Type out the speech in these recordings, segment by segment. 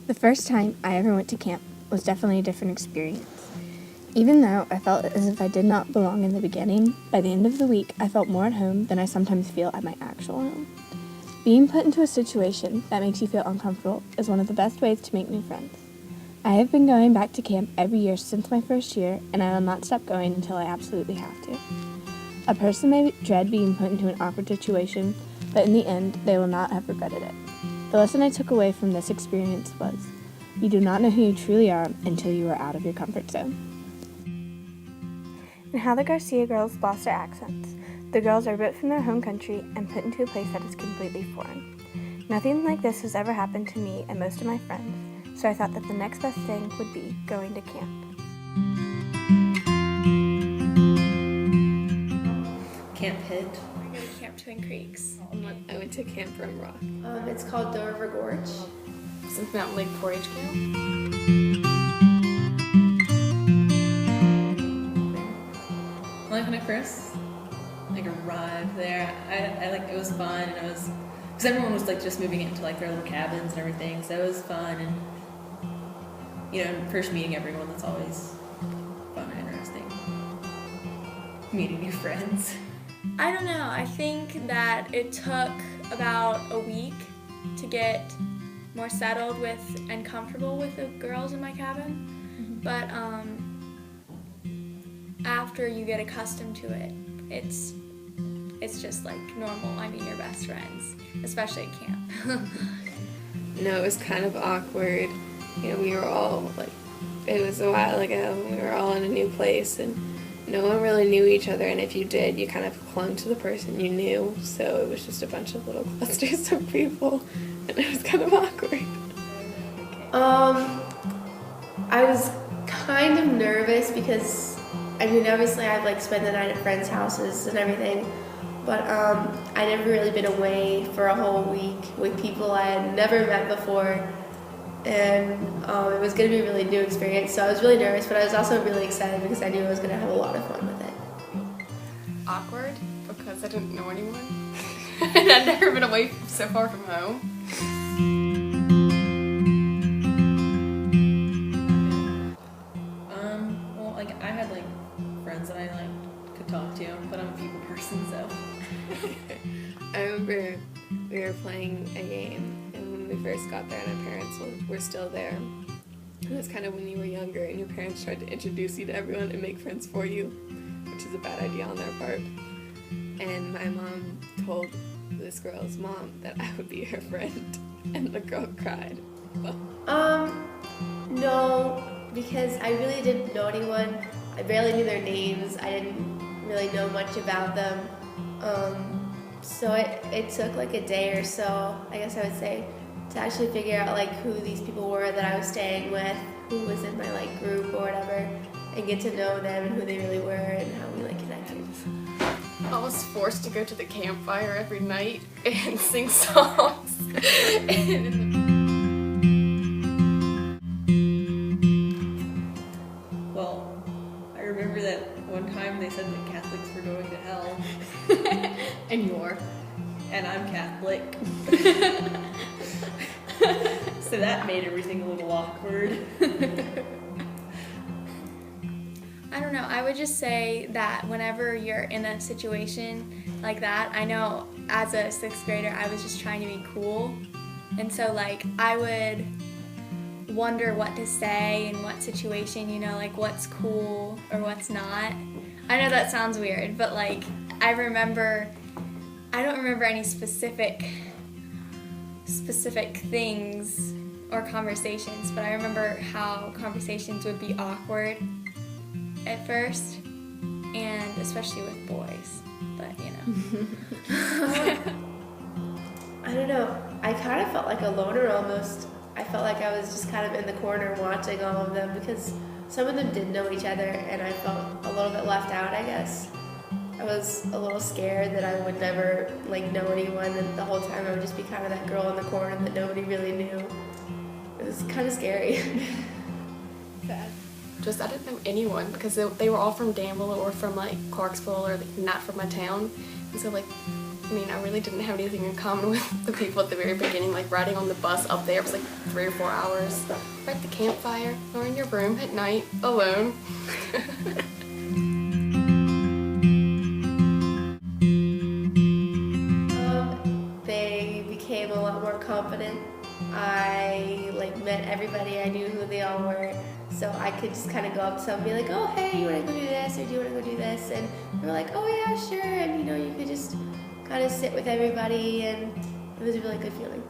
The first time I ever went to camp was definitely a different experience. Even though I felt as if I did not belong in the beginning, by the end of the week I felt more at home than I sometimes feel at my actual home. Being put into a situation that makes you feel uncomfortable is one of the best ways to make new friends. I have been going back to camp every year since my first year, and I will not stop going until I absolutely have to. A person may dread being put into an awkward situation, but in the end, they will not have regretted it. The lesson I took away from this experience was, you do not know who you truly are until you are out of your comfort zone. And how the Garcia girls lost their accents. The girls are ripped from their home country and put into a place that is completely foreign. Nothing like this has ever happened to me and most of my friends, so I thought that the next best thing would be going to camp. Camp Pitt. I go to Camp Twin Creeks. I went to Camp Rim Rock. It's called Dover Gorge. Since Mountain Lake 4-H camp. Like when I first arrived there, I it was fun, and it was because everyone was just moving into their little cabins and everything, so it was fun, and first meeting everyone, that's always fun and interesting. Meeting new friends. I don't know. I think that it took about a week to get more settled with and comfortable with the girls in my cabin. Mm-hmm. But after you get accustomed to it, it's just like normal. I mean, you're best friends, especially at camp. No, it was kind of awkward. We were all it was a while ago. We were all in a new place, and no one really knew each other, and if you did, you kind of clung to the person you knew, so it was just a bunch of little clusters of people, and it was kind of awkward. I was kind of nervous because, obviously I've spent the night at friends' houses and everything, but I never really been away for a whole week with people I had never met before, and it was going to be a really new experience, so I was really nervous, but I was also really excited because I knew I was going to have a lot of fun with it. Awkward because I didn't know anyone and I'd never been away so far from home. I had friends that I could talk to, but I'm a people person, so. I remember we were playing a game, and when we first got there and our parents were still there, it was kind of when you were younger and your parents tried to introduce you to everyone and make friends for you, which is a bad idea on their part. And my mom told this girl's mom that I would be her friend, and the girl cried. No, because I really didn't know anyone. I barely knew their names. I didn't really know much about them. So it took a day or so, I guess I would say, to actually figure out who these people were that I was staying with, who was in my group or whatever, and get to know them and who they really were and how we connected. I was forced to go to the campfire every night and sing songs. Well, I remember that one time they said that Catholics were going to hell. And you're. And I'm Catholic. So that made everything a little awkward. I don't know. I would just say that whenever you're in a situation like that, I know as a 6th grader, I was just trying to be cool. And so I would wonder what to say in what situation, what's cool or what's not. I know that sounds weird, but I don't remember any specific things or conversations, but I remember how conversations would be awkward at first, and especially with boys, but I don't know. I kind of felt like a loner almost. I felt like I was just kind of in the corner watching all of them because some of them did know each other, and I felt a little bit left out, I guess. I was a little scared that I would never know anyone, and the whole time I would just be kind of that girl in the corner that nobody really knew. It was kind of scary. Bad. I didn't know anyone because they were all from Danville or from Clarksville or not from my town, and so I mean, I really didn't have anything in common with the people at the very beginning, like riding on the bus up there was like 3 or 4 hours, or at the campfire, or in your room at night, alone. They became a lot more confident. I met everybody. I knew who they all were, so I could just kind of go up to them and be like, "Oh, hey, you want to go do this, or do you want to go do this?" And they were like, "Oh yeah, sure." And you could just kind of sit with everybody, and it was a really good feeling.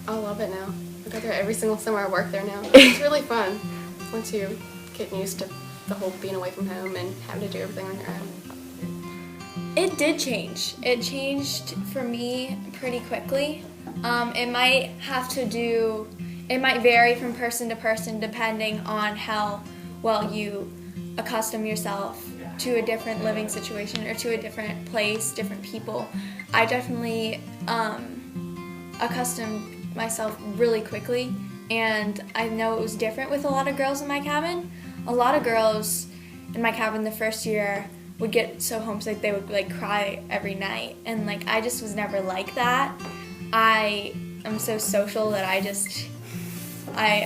I love it now. I go there every single summer. I work there now. It's really fun once you get used to the whole being away from home and having to do everything on your own. It did change. It changed for me pretty quickly. It might vary from person to person depending on how well you accustom yourself to a different living situation or to a different place, different people. I definitely accustomed myself really quickly, and I know it was different with a lot of girls in my cabin. A lot of girls in my cabin the first year would get so homesick they would cry every night, and I just was never like that. I am so social that I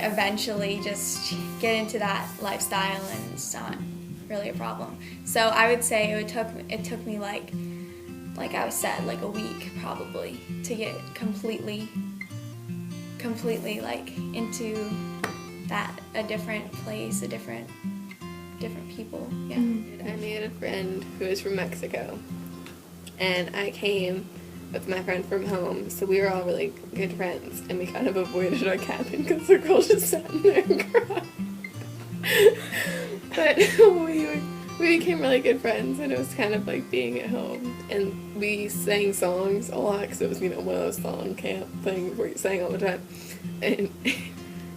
eventually just get into that lifestyle, and it's not really a problem. So I would say it took me like I said, a week probably to get completely into that, a different place, a different people. Yeah. I made a friend who is from Mexico, and I came with my friend from home, so we were all really good friends, and we kind of avoided our cabin because the girl just sat in there and cried. But we became really good friends, and it was kind of like being at home, and we sang songs a lot because it was one of those fall camp things where you sang all the time, and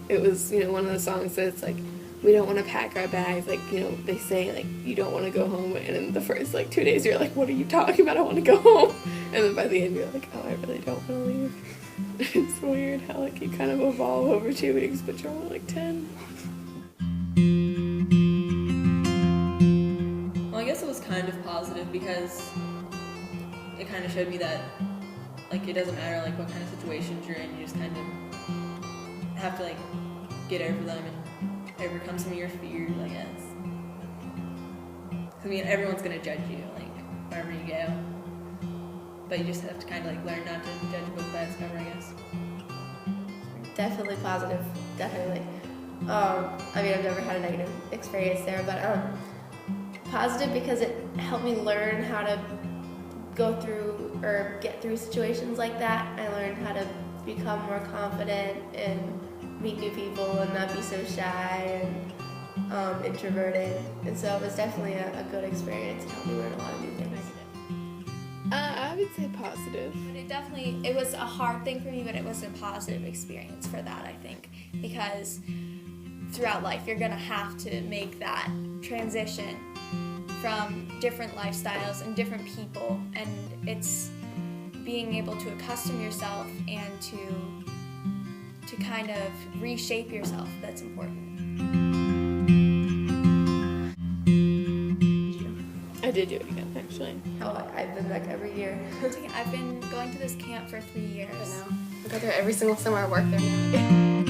it was one of the songs that's we don't want to pack our bags, they say you don't want to go home, and in the first 2 days you're like, what are you talking about, I want to go home, and then by the end you're like, oh, I really don't want to leave. It's weird how you kind of evolve over 2 weeks, but you're only 10. Well, I guess it was kind of positive because it kind of showed me that it doesn't matter what kind of situations you're in, you just kind of have to get over them and overcome some of your fears, I guess. I mean, everyone's gonna judge you, wherever you go. But you just have to kind of learn not to judge a book by its cover, I guess. Definitely positive, definitely. I've never had a negative experience there, but positive because it helped me learn how to go through or get through situations like that. I learned how to become more confident and meet new people and not be so shy and introverted, and so it was definitely a good experience. It helped me learn a lot of new things. I would say positive. But it was a hard thing for me, but it was a positive experience for that, I think, because throughout life you're gonna have to make that transition from different lifestyles and different people, and it's being able to accustom yourself and to kind of reshape yourself that's important. I did do it again, actually. Oh, I've been back every year. I've been going to this camp for 3 years. But no, I go there every single summer. I work there now.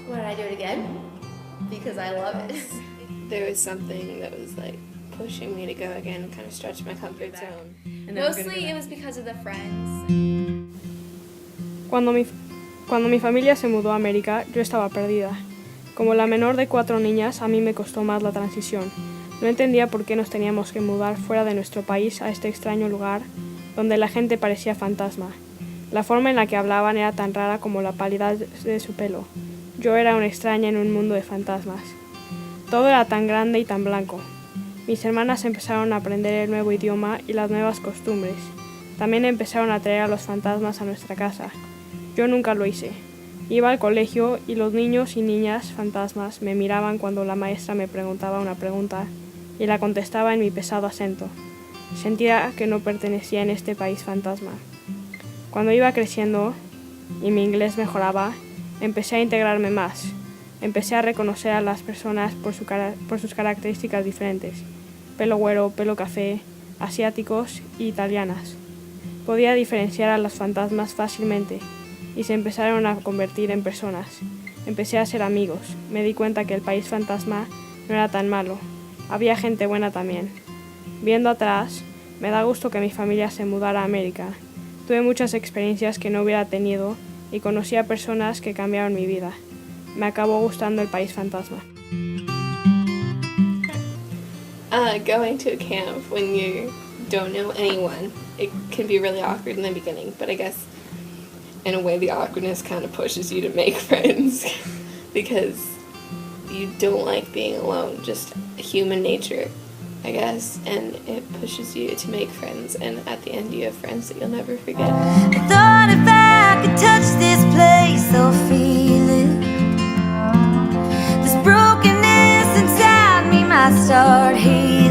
Would I do it again? Because I love it. There was something that was pushing me to go again, kind of stretch my comfort zone. Mostly it was because of the friends. Cuando mi familia se mudó a América, yo estaba perdida. Como la menor de 4 niñas, a mí me costó más la transición. No entendía por qué nos teníamos que mudar fuera de nuestro país a este extraño lugar, donde la gente parecía fantasma. La forma en la que hablaban era tan rara como la palidez de su pelo. Yo era una extraña en un mundo de fantasmas. Todo era tan grande y tan blanco. Mis hermanas empezaron a aprender el nuevo idioma y las nuevas costumbres. También empezaron a traer a los fantasmas a nuestra casa. Yo nunca lo hice. Iba al colegio y los niños y niñas fantasmas me miraban cuando la maestra me preguntaba una pregunta y la contestaba en mi pesado acento. Sentía que no pertenecía en este país fantasma. Cuando iba creciendo y mi inglés mejoraba, empecé a integrarme más. Empecé a reconocer a las personas por sus características diferentes. Pelo güero, pelo café, asiáticos e italianas. Podía diferenciar a los fantasmas fácilmente y se empezaron a convertir en personas. Empecé a ser amigos. Me di cuenta que el país fantasma no era tan malo. Había gente buena también. Viendo atrás, me da gusto que mi familia se mudara a América. Tuve muchas experiencias que no hubiera tenido y conocí a personas que cambiaron mi vida. Me acabó gustando el país fantasma. Going to a camp when you don't know anyone, it can be really awkward in the beginning, but I guess in a way the awkwardness kind of pushes you to make friends because you don't like being alone, just human nature, I guess, and it pushes you to make friends, and at the end you have friends that you'll never forget. I thought if I could touch this place, I'll feel it. This brokenness inside me might start healing.